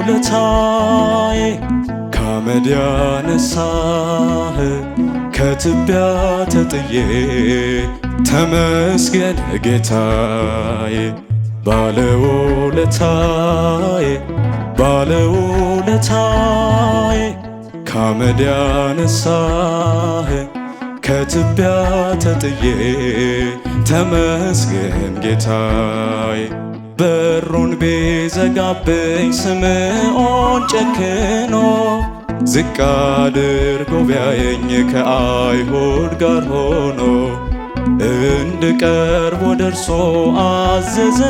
ባለውለታዬ ከአመድ ያነሳህ ከትቢያ ተጥዬ ተመስገን ጌታዬ። ባለውለታዬ ከአመድ ያነሳህ ከትቢያ ተጥዬ ተመስገን ጌታዬ። በሩን ቢዘጋብኝ ስምዖን ጨክኖ ዝቅ አድርጎ ቢያየኝ ከአይሁድ ጋር ሆኖ እንድቀርብ ወደ እርሱ አዘዘ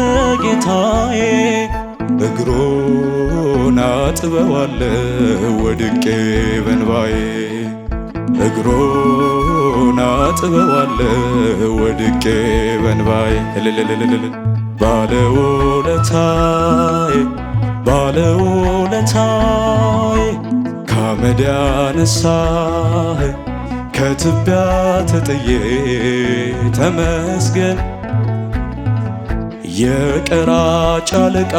ጌታዬ። እግሩን አጥበዋለሁ ወድቄ በእንባዬ እግሩን አጥበዋለሁ ወድቄ በእንባዬ። ባለውለታዬ ከአመድ ያነሳህ ከትቢያ ተጥዬ ተመስገን። የቀራጭ አለቃ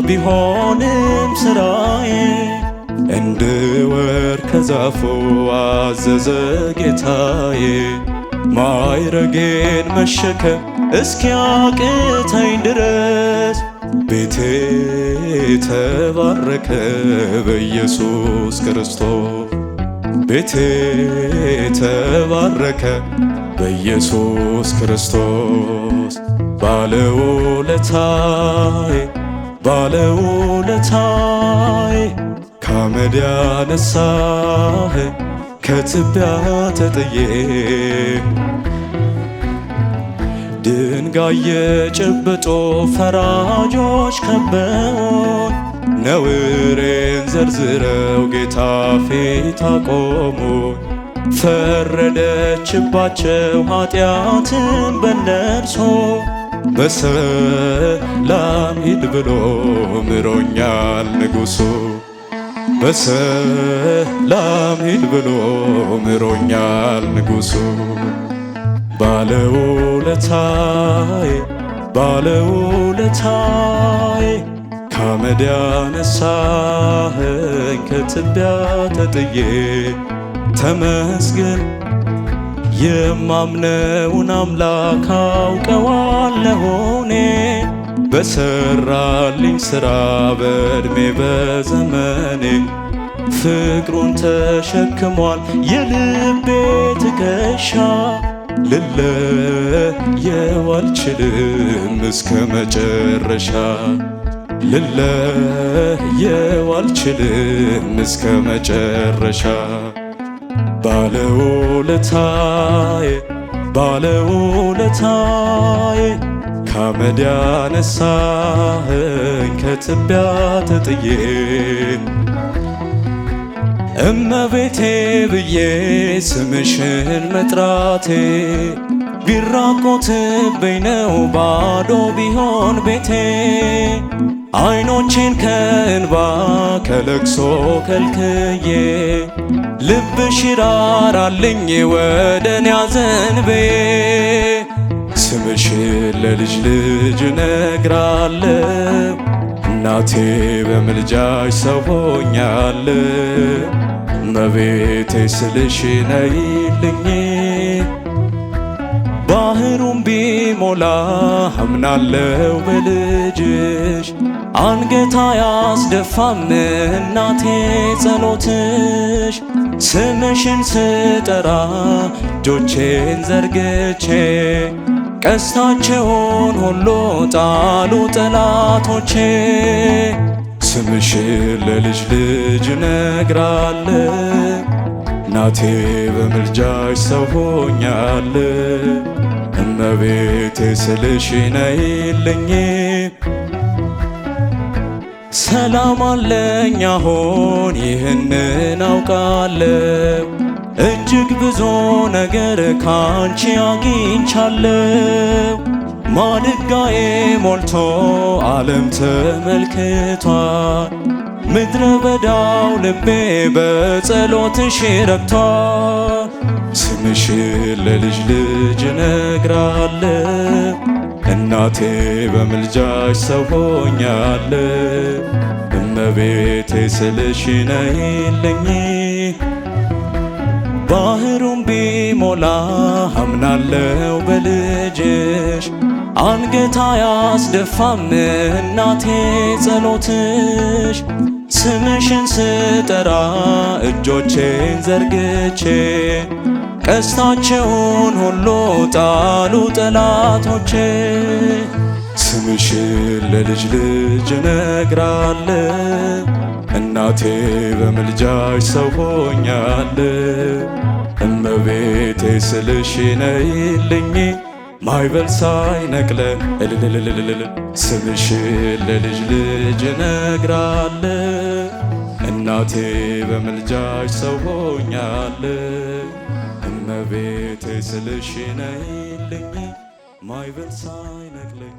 ቢሆንም ስራዬ እንድወርድ ከዛፉ አዘዘ ጌታዬ። ማዕረጌን መሸከም እስኪያቅተኝ ድረስ ቤቴ ተባረከ በኢየሱስ ክርስቶስ። ቤቴ ተባረከ በኢየሱስ ክርስቶስ። ባለውለታዬ ከአመድ ያነሳህ ከትቢያ ተጥዬ ድንጋይ የጨበጡ ፈራጆች ከበውን ነውሬን ዘርዝረው ጌታ ፊት አቆሙኝ። ፈረደችባቸው ኃጢአትን በነርሱ በሰላም ሂድ ብሎ ምሮኛል ንጉሡ። በሰላም ሂድ ብሎ ምሮኛል ንጉሡ። ባለውለታዬ ከአመድ ያነሳኸኝ ከትቢያ ተጥዬ ተመስገን። የማምነውን አምላክ አውቀዋለሁ እኔ በሰራልኝ ሥራ በዕድሜ በዘመኔ ፍቅሩን ተሸክሟል የልቤ ትከሻ። ልለየው አልችልም እስከ መጨረሻ ልለየው አልችልም እስከ መጨረሻ። ባለውለታዬ ከአመድ ያነሳኸኝ ከትቢያ ተጥዬ እመቤቴ ብዬ ስምሽን መጥራቴ ቢራቆትብኝ ነው ባዶ ቢሆን ቤቴ። ዓይኖቼን ከእንባ ከለቅሶ ከልክዬ ልብሽ ይራራልኝ ወደኔ አዘንቤ። ስምሽን ለልጅ ልጅ እነግራለሁ እናቴ በምልጃሽ ሰው ሆኛለሁ። እመቤቴ ስልሽ ነይልኝ ባህሩም ቢሞላ አምናለው በልጅሽ አንገት አያስደፋም እናቴ ጸሎትሽ። ስምሽን ስጠራ እጆቼን ዘርግቼ ቀስታቸውን ሁሉ ጣሉ ጠላቶቼ። ስምሽን ለልጅ ልጅ እነግራለሁ እናቴ በምልጃሽ ሰው ሆኛለሁ። እመቤቴ ስልሽ ነይልኝ ሰላም አለኝ አሁን ይህንን አውቃለሁ። እጅግ ብዙ ነገር ካንቺ አግኝቻለሁ። ማድጋዬ ሞልቶ ዓለም ተመልክቷል። ምድረ በዳው ልቤ በጸሎትሽ ረክቷል። ስምሽን ለልጅ ልጅ እነግራለሁ እናቴ በምልጃሽ ሰው ሆኛለሁ። እመቤቴ ስልሽ ነይልኝ ባህሩን ቢሞላ አምናለው በልጅሽ አንገት አያስደፋም እናቴ ጸሎትሽ። ስምሽን ስጠራ እጆቼን ዘርግቼ ቀስታቸውን ሁሉ ጣሉ ጠላቶቼ። ስምሽን ለልጅ ልጅ እነግራለሁ እናቴ በምልጃሽ ሰው ሆኛለሁ። እመቤቴ ስልሽ ነይልኝ ማዕበል ሳይነቅለን እልልልልልል ስምሽን ለልጅ ልጅ እነግራለሁ እናቴ በምልጃሽ ሰው ሆኛለሁ። እመቤቴ ስልሽ ነይልኝ ማዕበል ሳይነቅለኝ